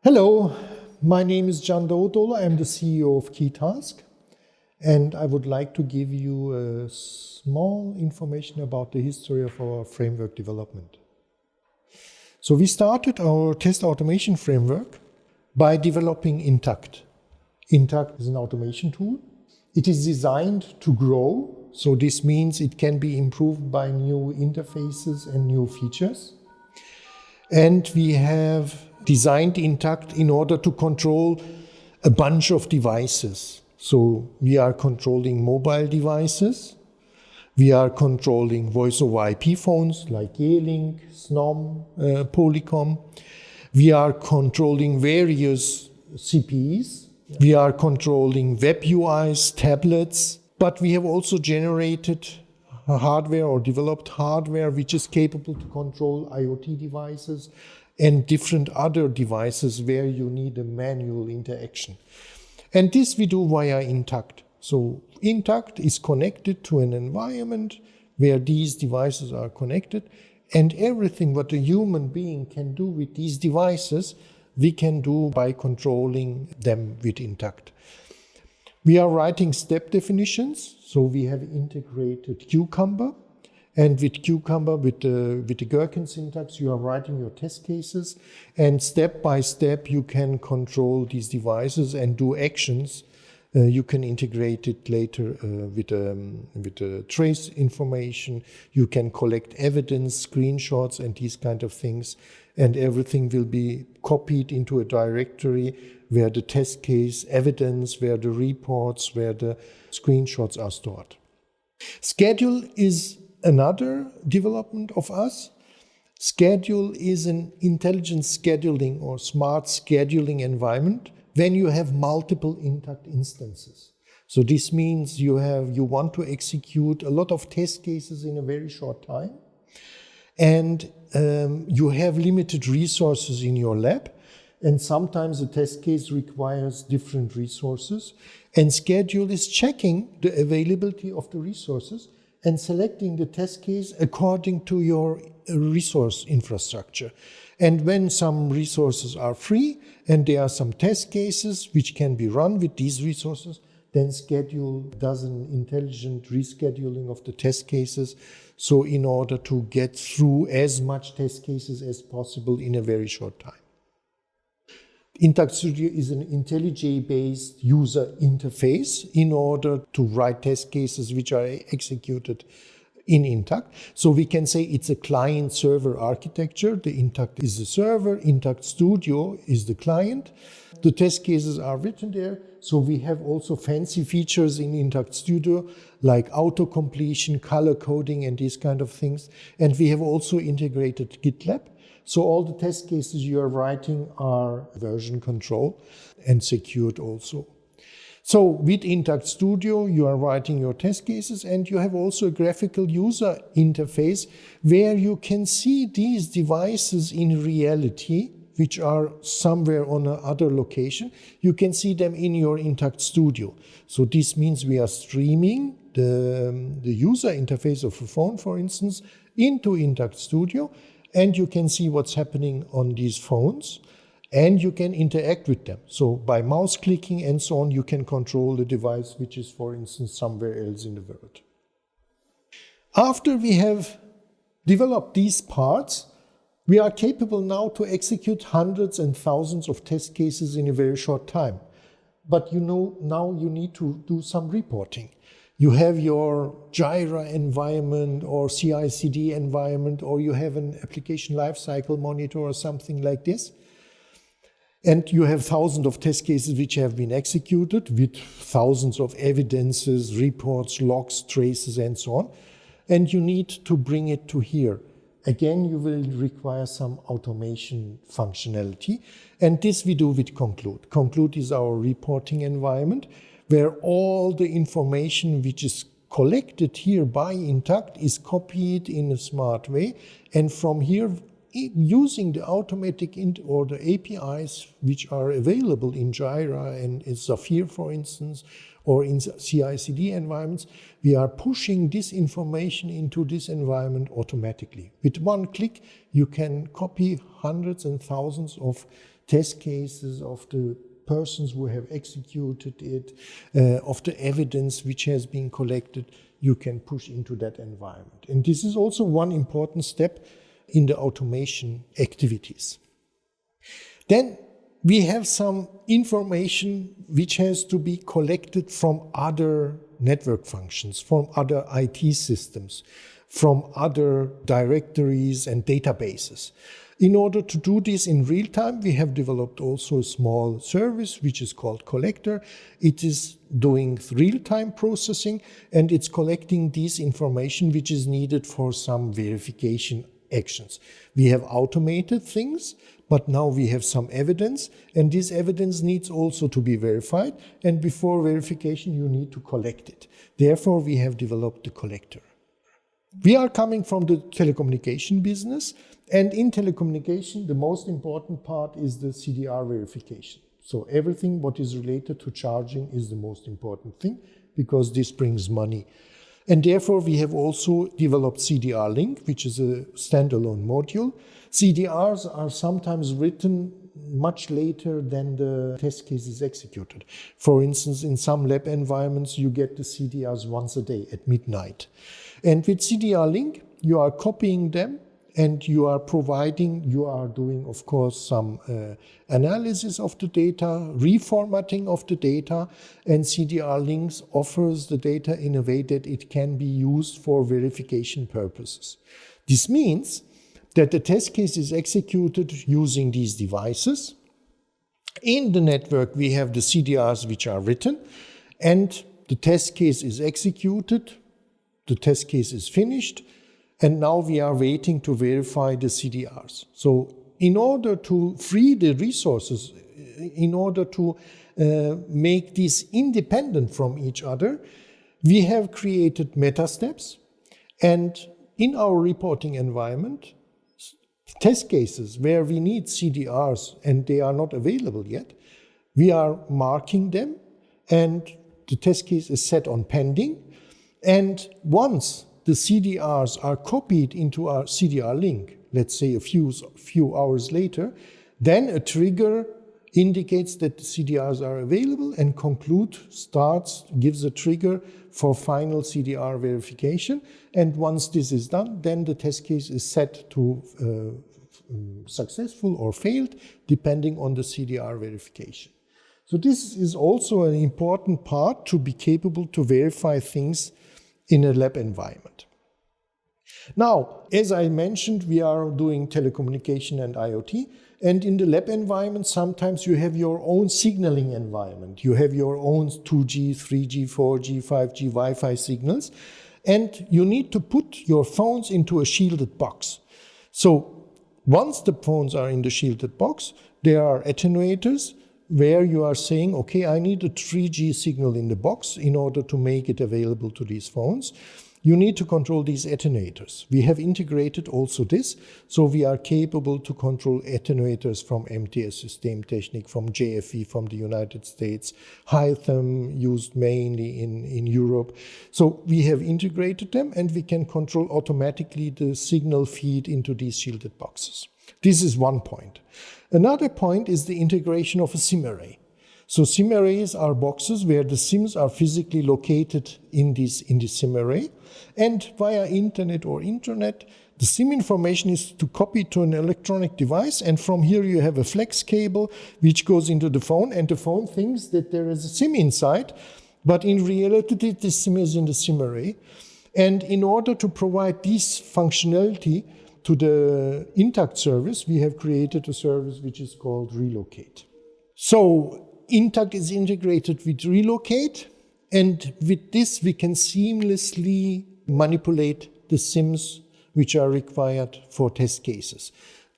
Hello, my name is Can Davutoğlu. I'm the CEO of KeyTask, and I would like to give you a small information about the history of our framework development. So we started our test automation framework by developing Intact. Intact is an automation tool. It is designed to grow, so this means it can be improved by new interfaces and new features. And we have designed Intact in order to control a bunch of devices. So we are controlling mobile devices. We are controlling voice over IP phones like Yealink, Snom, Polycom. We are controlling various CPEs. We are controlling web UIs, tablets. But we have also generated hardware or developed hardware which is capable to control IoT devices and different other devices where you need a manual interaction. And this we do via Intact. So Intact is connected to an environment where these devices are connected, and everything what a human being can do with these devices, we can do by controlling them with Intact. We are writing step definitions, so we have integrated Cucumber. And with Cucumber, with the Gherkin syntax, you are writing your test cases, and step by step you can control these devices and do actions. You can integrate it later with trace information. You can collect evidence, screenshots, and these kind of things. And everything will be copied into a directory where the test case evidence, where the reports, where the screenshots are stored. Schedule is another development of us. Schedule is an intelligent scheduling or smart scheduling environment when you have multiple Intact instances. So this means you want to execute a lot of test cases in a very short time, and you have limited resources in your lab, and sometimes a test case requires different resources, and Schedule is checking the availability of the resources and selecting the test case according to your resource infrastructure. And when some resources are free and there are some test cases which can be run with these resources, then Schedule does an intelligent rescheduling of the test cases, so in order to get through as much test cases as possible in a very short time. Intact Studio is an IntelliJ-based user interface in order to write test cases which are executed in Intact. So we can say it's a client-server architecture. The Intact is the server, Intact Studio is the client. The test cases are written there. So we have also fancy features in Intact Studio like auto-completion, color coding, and these kind of things. And we have also integrated GitLab. So all the test cases you are writing are version control and secured also. So with Intact Studio, you are writing your test cases, and you have also a graphical user interface where you can see these devices in reality, which are somewhere on another location. You can see them in your Intact Studio. So this means we are streaming the user interface of a phone, for instance, into Intact Studio, and you can see what's happening on these phones, and you can interact with them. So by mouse clicking and so on, you can control the device which is, for instance, somewhere else in the world. After we have developed these parts, we are capable now to execute hundreds and thousands of test cases in a very short time. But now you need to do some reporting. You have your Jira environment or CI/CD environment, or you have an application lifecycle monitor or something like this. And you have thousands of test cases which have been executed with thousands of evidences, reports, logs, traces, and so on. And you need to bring it to here. Again, you will require some automation functionality. And this we do with Conclude. Conclude is our reporting environment, where all the information which is collected here by Intact is copied in a smart way. And from here, using the automatic or the APIs which are available in Jira and in Zafir, for instance, or in CI/CD environments, we are pushing this information into this environment automatically. With one click, you can copy hundreds and thousands of test cases, of the persons who have executed it, of the evidence which has been collected, you can push into that environment. And this is also one important step in the automation activities. Then we have some information which has to be collected from other network functions, from other IT systems, from other directories and databases. In order to do this in real time, we have developed also a small service which is called Collector. It is doing real-time processing, and it's collecting this information which is needed for some verification actions. We have automated things, but now we have some evidence, and this evidence needs also to be verified, and before verification you need to collect it. Therefore, we have developed the Collector. We are coming from the telecommunication business, and in telecommunication, the most important part is the CDR verification. So everything what is related to charging is the most important thing, because this brings money. And therefore, we have also developed CDR Link, which is a standalone module. CDRs are sometimes written much later than the test case is executed. For instance, in some lab environments, you get the CDRs once a day at midnight. And with CDR Link, you are copying them, and you are doing, of course, some analysis of the data, reformatting of the data, and CDR Links offers the data in a way that it can be used for verification purposes. This means that the test case is executed using these devices. In the network, we have the CDRs which are written, and the test case is executed, the test case is finished, and now we are waiting to verify the CDRs. So in order to free the resources, in order to make this independent from each other, we have created meta steps. And in our reporting environment, test cases where we need CDRs and they are not available yet, we are marking them, and the test case is set on pending. And once the CDRs are copied into our CDR Link, let's say a few hours later, then a trigger indicates that the CDRs are available, and gives a trigger for final CDR verification. And once this is done, then the test case is set to successful or failed, depending on the CDR verification. So this is also an important part to be capable to verify things in a lab environment. Now, as I mentioned, we are doing telecommunication and IoT, and in the lab environment, sometimes you have your own signaling environment. You have your own 2G, 3G, 4G, 5G, Wi-Fi signals, and you need to put your phones into a shielded box. So once the phones are in the shielded box, there are attenuators where you are saying, okay, I need a 3G signal in the box in order to make it available to these phones. You need to control these attenuators. We have integrated also this, so we are capable to control attenuators from MTS Systemtechnik, from JFE, from the United States, Hythem used mainly in Europe. So we have integrated them, and we can control automatically the signal feed into these shielded boxes. This is one point. Another point is the integration of a SIM array. So SIM arrays are boxes where the SIMs are physically located in this SIM array, and via internet or intranet, the SIM information is to copy to an electronic device, and from here you have a flex cable which goes into the phone, and the phone thinks that there is a SIM inside, but in reality this SIM is in the SIM array. And in order to provide this functionality to the Intact service, we have created a service which is called Relocate. So Intact is integrated with Relocate, and with this we can seamlessly manipulate the SIMs which are required for test cases.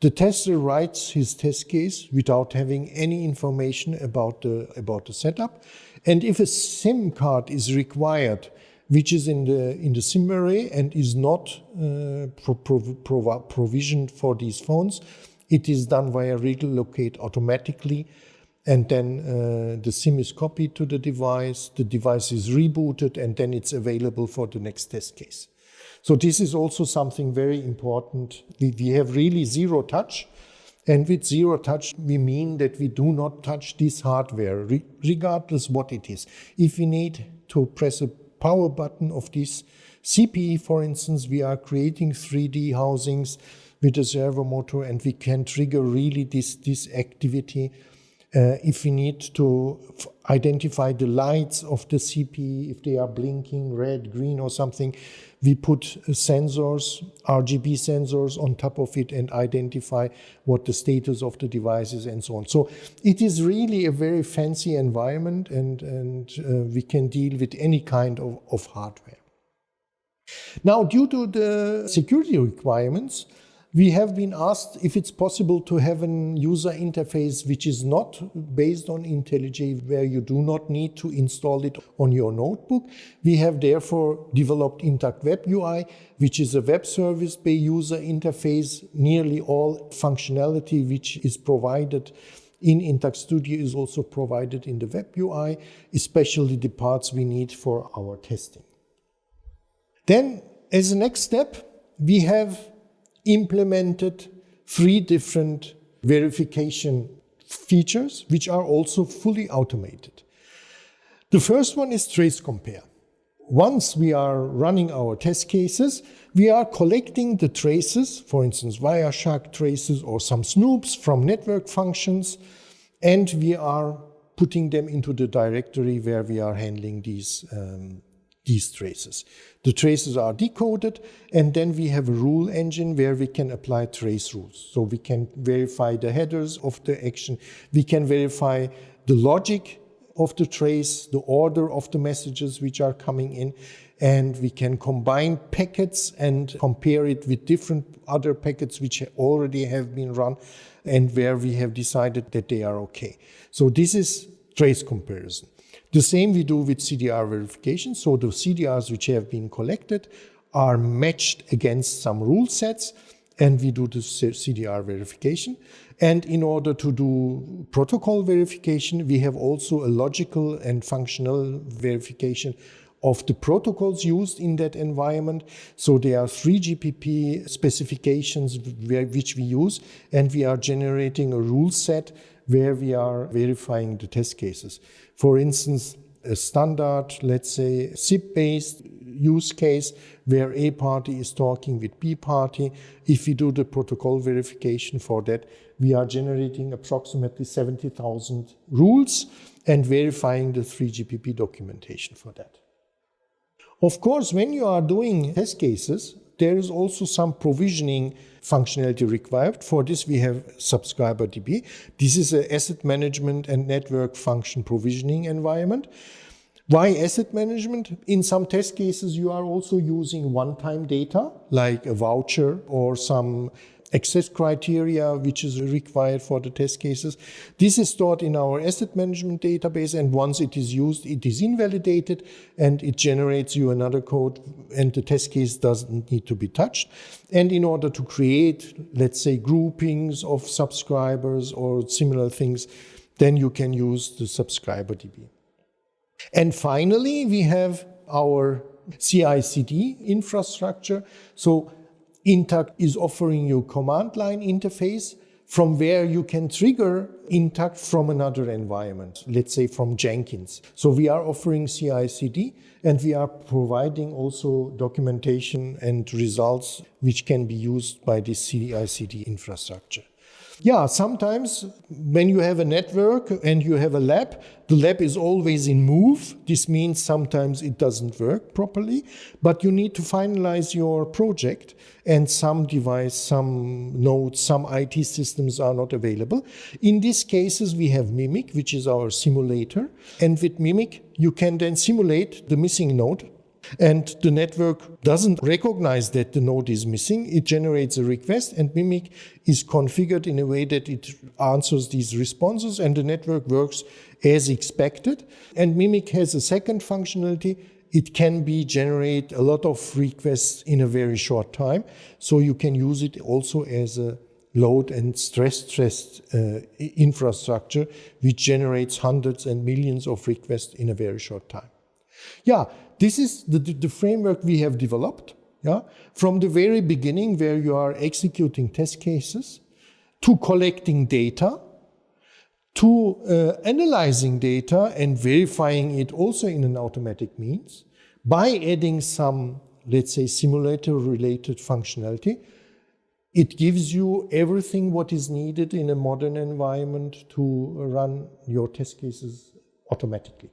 The tester writes his test case without having any information about the setup, and if a SIM card is required which is in the SIM array and is not provisioned for these phones, it is done via Relocate automatically. And then the SIM is copied to the device is rebooted, and then it's available for the next test case. So this is also something very important. We have really zero touch. And with zero touch, we mean that we do not touch this hardware, regardless what it is. If we need to press a power button of this CPE, for instance, we are creating 3D housings with a servo motor, and we can trigger really this activity. If we need to identify the lights of the CPE, if they are blinking red, green or something, we put sensors, RGB sensors on top of it and identify what the status of the device is and so on. So it is really a very fancy environment, and we can deal with any kind of hardware. Now, due to the security requirements, we have been asked if it's possible to have an user interface which is not based on IntelliJ, where you do not need to install it on your notebook. We have therefore developed Intact Web UI, which is a web service-based user interface. Nearly all functionality which is provided in Intact Studio is also provided in the Web UI, especially the parts we need for our testing. Then, as a next step, we have implemented 3 different verification features, which are also fully automated. The first one is trace compare. Once we are running our test cases, we are collecting the traces, for instance, Wireshark traces or some snoops from network functions, and we are putting them into the directory where we are handling these traces. The traces are decoded, and then we have a rule engine where we can apply trace rules. So we can verify the headers of the action, we can verify the logic of the trace, the order of the messages which are coming in, and we can combine packets and compare it with different other packets which already have been run and where we have decided that they are okay. So this is trace comparison. The same we do with CDR verification. So the CDRs which have been collected are matched against some rule sets, and we do the CDR verification. And in order to do protocol verification, we have also a logical and functional verification of the protocols used in that environment. So there are 3 GPP specifications which we use, and we are generating a rule set where we are verifying the test cases. For instance, a standard, let's say, SIP-based use case where A party is talking with B party. If we do the protocol verification for that, we are generating approximately 70,000 rules and verifying the 3GPP documentation for that. Of course, when you are doing test cases, there is also some provisioning functionality required. For this, we have SubscriberDB. This is an asset management and network function provisioning environment. Why asset management? In some test cases, you are also using one-time data, like a voucher or some access criteria which is required for the test cases. This is stored in our asset management database, and once it is used, it is invalidated and it generates you another code, and the test case doesn't need to be touched. And in order to create, let's say, groupings of subscribers or similar things, then you can use the SubscriberDB. And finally, we have our CI/CD infrastructure. So Intact is offering you command line interface from where you can trigger Intact from another environment, let's say from Jenkins. So we are offering CI/CD, and we are providing also documentation and results which can be used by this CI/CD infrastructure. Yeah, sometimes when you have a network and you have a lab, the lab is always in move. This means sometimes it doesn't work properly, but you need to finalize your project, and some device, some nodes, some IT systems are not available. In these cases, we have Mimic, which is our simulator. And with Mimic, you can then simulate the missing node. And the network doesn't recognize that the node is missing. It generates a request, and Mimic is configured in a way that it answers these responses, and the network works as expected. And Mimic has a second functionality. It can generate a lot of requests in a very short time. So you can use it also as a load and stress infrastructure, which generates hundreds and millions of requests in a very short time. Yeah, this is the framework we have developed. Yeah, from the very beginning, where you are executing test cases, to collecting data, to analyzing data and verifying it also in an automatic means by adding some, let's say, simulator-related functionality. It gives you everything what is needed in a modern environment to run your test cases automatically.